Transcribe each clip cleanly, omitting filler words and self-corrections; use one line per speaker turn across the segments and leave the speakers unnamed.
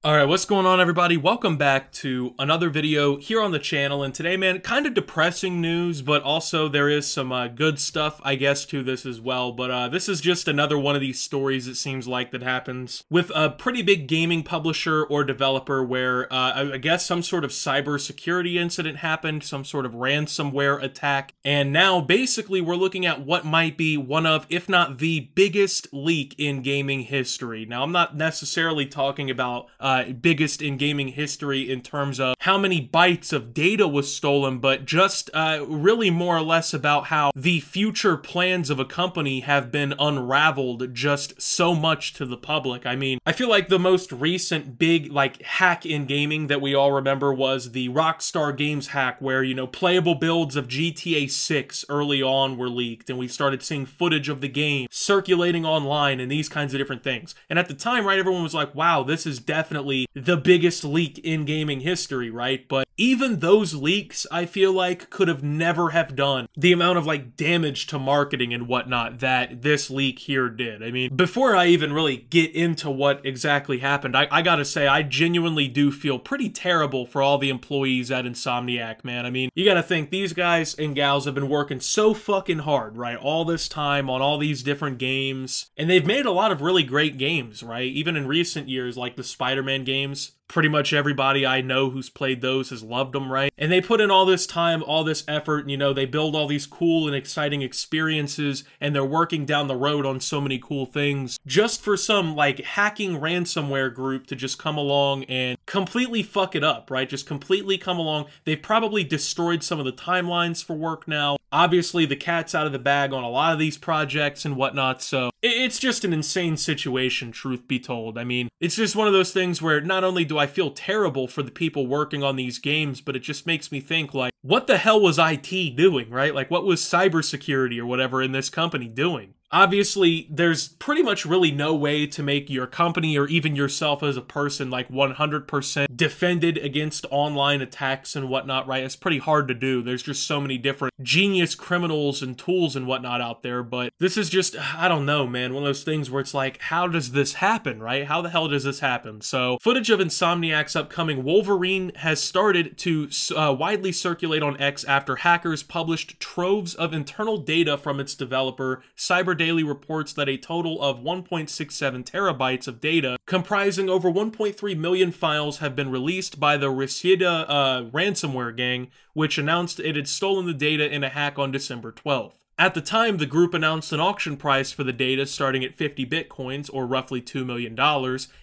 Alright, what's going on everybody? Welcome back to another video here on the channel, and today, man, kind of depressing news, but also there is some good stuff, I guess, to this as well. But this is just another one of these stories, it seems like, that happens with a pretty big gaming publisher or developer where, I guess some sort of cybersecurity incident happened, some sort of ransomware attack, and now, basically, we're looking at what might be one of, if not the biggest leak in gaming history. Now, I'm not necessarily talking about biggest in gaming history in terms of how many bytes of data was stolen, but just really more or less about how the future plans of a company have been unraveled just so much to the public. I mean, I feel like the most recent big, hack in gaming that we all remember was the Rockstar Games hack where, you know, playable builds of GTA 6 early on were leaked, and we started seeing footage of the game circulating online and these kinds of different things. And at the time, right, everyone was like, wow, this is definitely the biggest leak in gaming history, right? But even those leaks, I feel like, could have never have done the amount of damage to marketing and whatnot that this leak here did. I mean, before I even really get into what exactly happened, I gotta say, I genuinely do feel pretty terrible for all the employees at Insomniac, man. I mean, you gotta think, these guys and gals have been working so fucking hard, right? All this time on all these different games, and they've made a lot of really great games, right? Even in recent years, like the Spiderman games. Pretty much everybody I know who's played those has loved them, right? And they put in all this time, all this effort, and, you know, they build all these cool and exciting experiences, and they're working down the road on so many cool things, just for some, hacking ransomware group to just come along and completely fuck it up, right? Just completely come along. They've probably destroyed some of the timelines for work now. Obviously, the cat's out of the bag on a lot of these projects and whatnot, so it's just an insane situation, truth be told. I mean, it's just one of those things where not only do I feel terrible for the people working on these games, but it just makes me think, what the hell was IT doing, right? What was cybersecurity or whatever in this company doing? Obviously, there's pretty much really no way to make your company or even yourself as a person 100% defended against online attacks and whatnot, right? It's pretty hard to do. There's just so many different genius criminals and tools and whatnot out there, but this is just, I don't know, man, one of those things where it's how does this happen, right? How the hell does this happen? So, footage of Insomniac's upcoming Wolvering has started to widely circulate on X after hackers published troves of internal data from its developer. Cyber Daily reports that a total of 1.67 terabytes of data, comprising over 1.3 million files, have been released by the ransomware gang, which announced it had stolen the data in a hack on December 12th. At the time, the group announced an auction price for the data starting at 50 bitcoins, or roughly $2 million,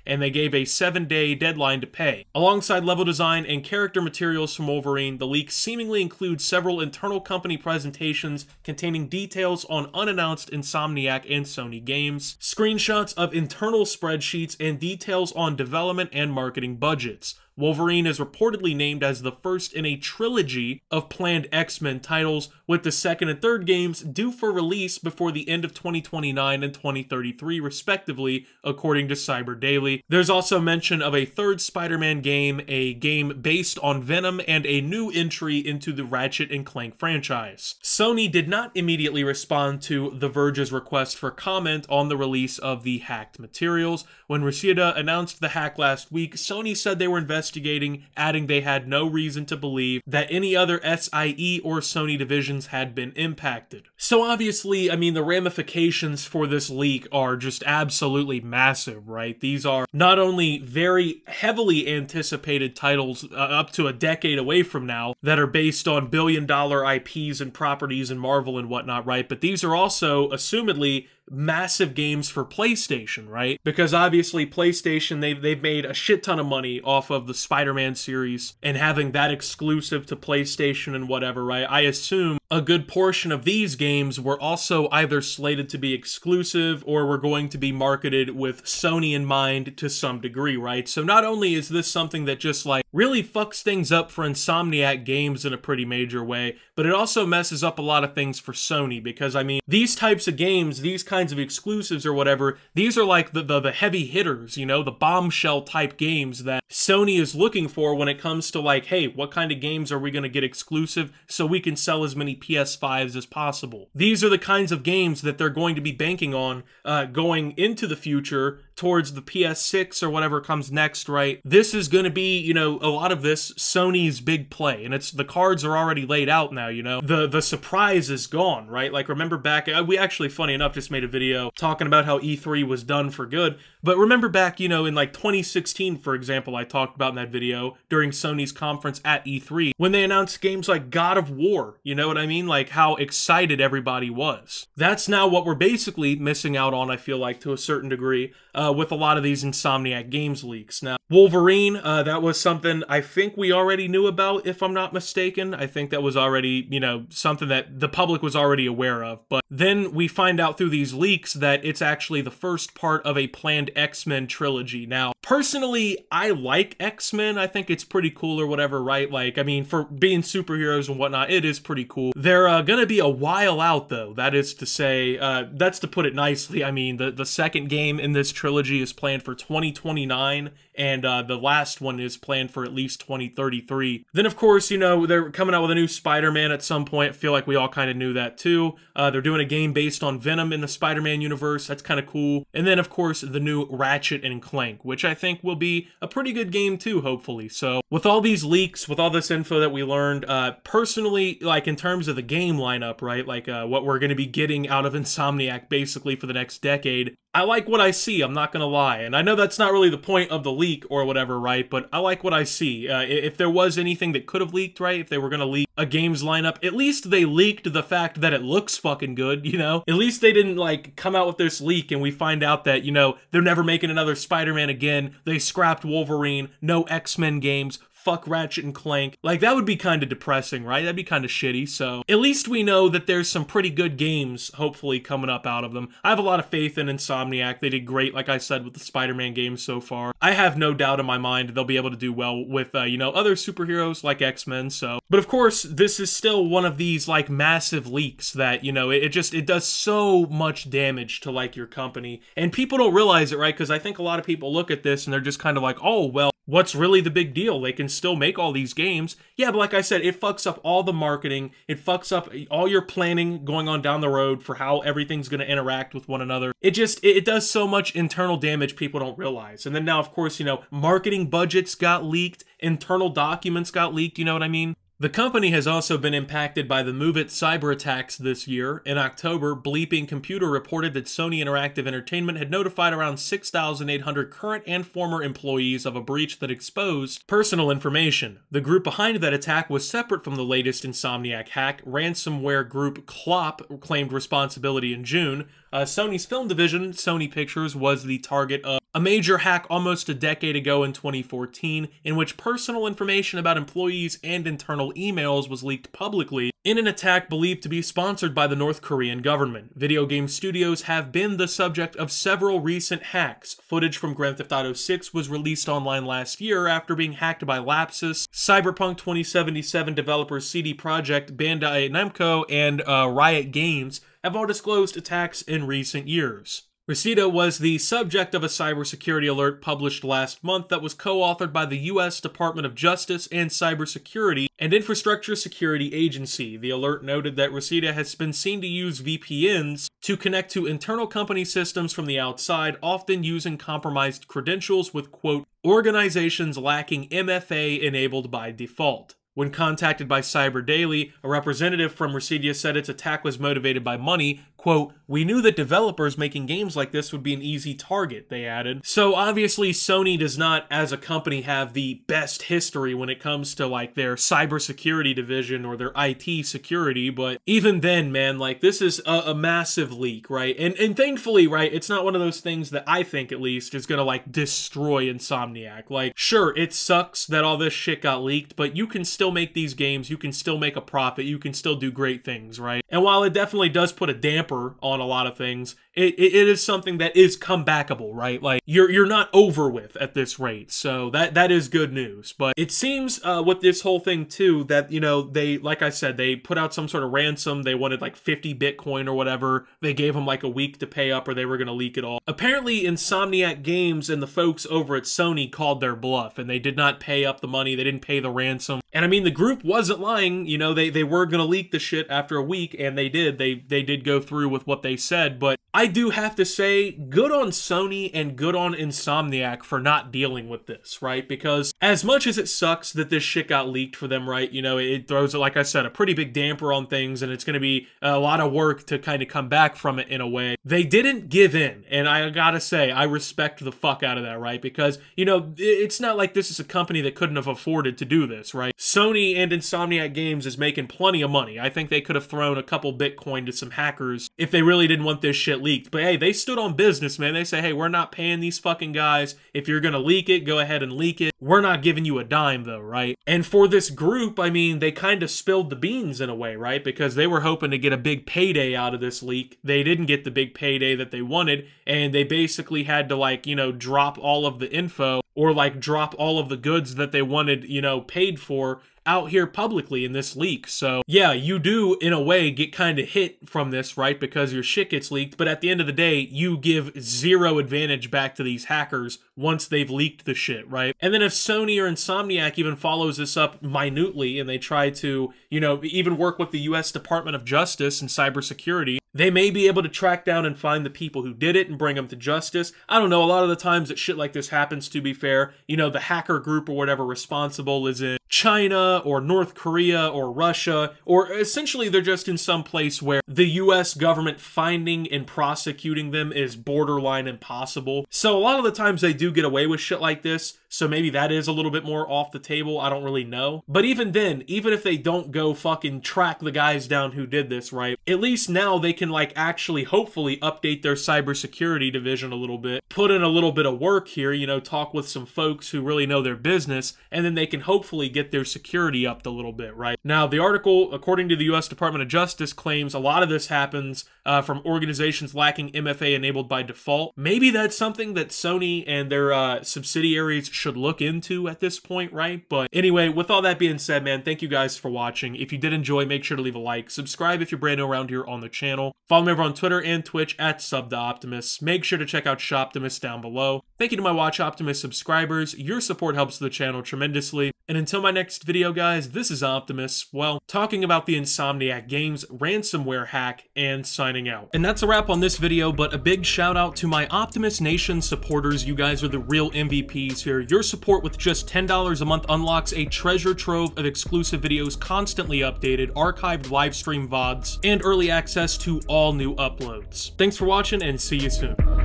and they gave a 7-day deadline to pay. Alongside level design and character materials from Wolverine, the leak seemingly includes several internal company presentations containing details on unannounced Insomniac and Sony games, screenshots of internal spreadsheets, and details on development and marketing budgets. Wolverine is reportedly named as the first in a trilogy of planned X-Men titles, with the second and third games due for release before the end of 2029 and 2033, respectively, according to Cyber Daily. There's also mention of a third Spider-Man game, a game based on Venom, and a new entry into the Ratchet & Clank franchise. Sony did not immediately respond to The Verge's request for comment on the release of the hacked materials. When Reseda announced the hack last week, Sony said they were investigating, adding they had no reason to believe that any other SIE or Sony divisions had been impacted. So obviously, I mean, the ramifications for this leak are just absolutely massive, right? These are not only very heavily anticipated titles up to a decade away from now that are based on billion-dollar IPs and properties and Marvel and whatnot, right? But these are also, assumedly, massive games for PlayStation, right? Because obviously PlayStation, they've made a shit ton of money off of the Spider-Man series and having that exclusive to PlayStation and whatever, right? I assume a good portion of these games were also either slated to be exclusive or were going to be marketed with Sony in mind to some degree, right? So not only is this something that just really fucks things up for Insomniac Games in a pretty major way, but it also messes up a lot of things for Sony, because I mean, these types of games, these kinds of exclusives or whatever, these are the heavy hitters, you know, the bombshell type games that Sony is looking for when it comes to hey, what kind of games are we going to get exclusive so we can sell as many PS5s as possible. These are the kinds of games that they're going to be banking on going into the future towards the PS6 or whatever comes next, right? This is going to be, you know, a lot of this Sony's big play, and the cards are already laid out now, you know? The surprise is gone, right? Like, remember back, we actually, funny enough, just made a video talking about how E3 was done for good, but remember back, you know, in like 2016, for example, I talked about in that video during Sony's conference at E3, when they announced games like God of War, you know what I mean? Like, how excited everybody was. That's now what we're basically missing out on, I feel like, to a certain degree, with a lot of these Insomniac Games leaks. Now, Wolverine, that was something I think we already knew about, if I'm not mistaken. I think that was already, you know, something that the public was already aware of. But then we find out through these leaks that it's actually the first part of a planned X-Men trilogy. Now, personally, I like X-Men. I think it's pretty cool or whatever, right? Like, I mean, for being superheroes and whatnot, it is pretty cool. They're gonna be a while out, though. That is to say, that's to put it nicely. I mean, the second game in this trilogy is planned for 2029, and the last one is planned for at least 2033. Then, of course, you know, they're coming out with a new Spider-Man at some point. I feel like we all kind of knew that, too. They're doing a game based on Venom in the Spider-Man universe. That's kind of cool. And then, of course, the new Ratchet and Clank, which I think will be a pretty good game, too, hopefully. So, with all these leaks, with all this info that we learned, personally, like, in terms of the game lineup, right, like, what we're going to be getting out of Insomniac, basically, for the next decade, I like what I see, I'm not gonna lie. And I know that's not really the point of the leak or whatever, right? But I like what I see. If there was anything that could have leaked, right? If they were gonna leak a games lineup, at least they leaked the fact that it looks fucking good, you know? At least they didn't, like, come out with this leak and we find out that, you know, they're never making another Spider-Man again. They scrapped Wolverine, no X-Men games. Fuck Ratchet and Clank. Like, that would be kind of depressing, right? That'd be kind of shitty, so at least we know that there's some pretty good games, hopefully, coming up out of them. I have a lot of faith in Insomniac. They did great, like I said, with the Spider-Man games so far. I have no doubt in my mind they'll be able to do well with, you know, other superheroes like X-Men, so. But of course, this is still one of these, like, massive leaks that, you know, it does so much damage to, like, your company. And people don't realize it, right? Because I think a lot of people look at this and they're just kind of like, oh, well, what's really the big deal? They can still make all these games. Yeah, but like I said, it fucks up all the marketing. It fucks up all your planning going on down the road for how everything's going to interact with one another. It does so much internal damage people don't realize. And then now, of course, you know, marketing budgets got leaked, internal documents got leaked, you know what I mean? The company has also been impacted by the Move It cyber attacks this year. In October, Bleeping Computer reported that Sony Interactive Entertainment had notified around 6,800 current and former employees of a breach that exposed personal information. The group behind that attack was separate from the latest Insomniac hack. Ransomware group Clop claimed responsibility in June. Sony's film division, Sony Pictures, was the target of a major hack almost a decade ago in 2014, in which personal information about employees and internal emails was leaked publicly in an attack believed to be sponsored by the North Korean government. Video game studios have been the subject of several recent hacks. Footage from Grand Theft Auto 6 was released online last year after being hacked by Lapsus. Cyberpunk 2077 developers CD Projekt, Bandai Namco, and Riot Games have all disclosed attacks in recent years. Reseda was the subject of a cybersecurity alert published last month that was co-authored by the U.S. Department of Justice and Cybersecurity and Infrastructure Security Agency. The alert noted that Reseda has been seen to use VPNs to connect to internal company systems from the outside, often using compromised credentials with, quote, organizations lacking MFA enabled by default. When contacted by Cyber Daily, a representative from Reseda said its attack was motivated by money. Quote, we knew that developers making games like this would be an easy target, they added. So obviously Sony does not, as a company, have the best history when it comes to like their cybersecurity division or their IT security, but even then, man, like this is a massive leak, right? And thankfully, right, it's not one of those things that I think at least is gonna like destroy Insomniac. Like, sure, it sucks that all this shit got leaked, but you can still make these games, you can still make a profit, you can still do great things, right? And while it definitely does put a damper on a lot of things, it is something that is comebackable, right? Like, you're not over with at this rate, so that is good news. But it seems with this whole thing too that, you know, they, like I said, they put out some sort of ransom. They wanted like 50 Bitcoin or whatever. They gave them like a week to pay up or they were gonna leak it all. Apparently Insomniac Games and the folks over at Sony called their bluff and they did not pay up the money. They didn't pay the ransom. And I mean, the group wasn't lying, you know, they were gonna leak the shit after a week, and they did. They did go through with what they said, but I do have to say, good on Sony and good on Insomniac for not dealing with this, right? Because as much as it sucks that this shit got leaked for them, right, you know, it throws, like I said, a pretty big damper on things, and it's gonna be a lot of work to kind of come back from it in a way. They didn't give in, and I gotta say, I respect the fuck out of that, right? Because, you know, it's not like this is a company that couldn't have afforded to do this, right? Sony and Insomniac Games is making plenty of money. I think they could have thrown a couple Bitcoin to some hackers if they really didn't want this shit leaked. But hey, they stood on business, man. They say, hey, we're not paying these fucking guys. If you're gonna leak it, go ahead and leak it. We're not giving you a dime though, right? And for this group, I mean, they kind of spilled the beans in a way, right? Because they were hoping to get a big payday out of this leak. They didn't get the big payday that they wanted, and they basically had to, like, you know, drop all of the info, or like drop all of the goods that they wanted, you know, paid for out here publicly in this leak. So yeah, you do in a way get kind of hit from this, right? Because your shit gets leaked, but at the end of the day, you give zero advantage back to these hackers once they've leaked the shit, right? And then if Sony or Insomniac even follows this up minutely and they try to, you know, even work with the US Department of Justice and cybersecurity, they may be able to track down and find the people who did it and bring them to justice. I don't know, a lot of the times that shit like this happens, to be fair, you know, the hacker group or whatever responsible is in China or North Korea or Russia, or essentially they're just in some place where the US government finding and prosecuting them is borderline impossible. So a lot of the times they do get away with shit like this, so maybe that is a little bit more off the table, I don't really know. But even then, even if they don't go fucking track the guys down who did this, right, at least now they can, like, actually hopefully update their cybersecurity division a little bit, put in a little bit of work here, you know, talk with some folks who really know their business, and then they can hopefully get their security upped a little bit, right? Now, the article, according to the US Department of Justice, claims a lot of this happens from organizations lacking MFA enabled by default. Maybe that's something that Sony and their subsidiaries should look into at this point, right? But anyway, with all that being said, man, thank you guys for watching. If you did enjoy, make sure to leave a like. Subscribe if you're brand new around here on the channel. Follow me over on Twitter and Twitch at @SubTheOptimus. Make sure to check out Shoptimus down below. Thank you to my Watch Optimus subscribers. Your support helps the channel tremendously. And until my next video, guys, this is Optimus, well, talking about the Insomniac Games ransomware hack and signing out. And that's a wrap on this video, but a big shout out to my Optimus Nation supporters. You guys are the real MVPs here. Your support with just $10 a month unlocks a treasure trove of exclusive videos constantly updated, archived live stream VODs, and early access to all new uploads. Thanks for watching and see you soon.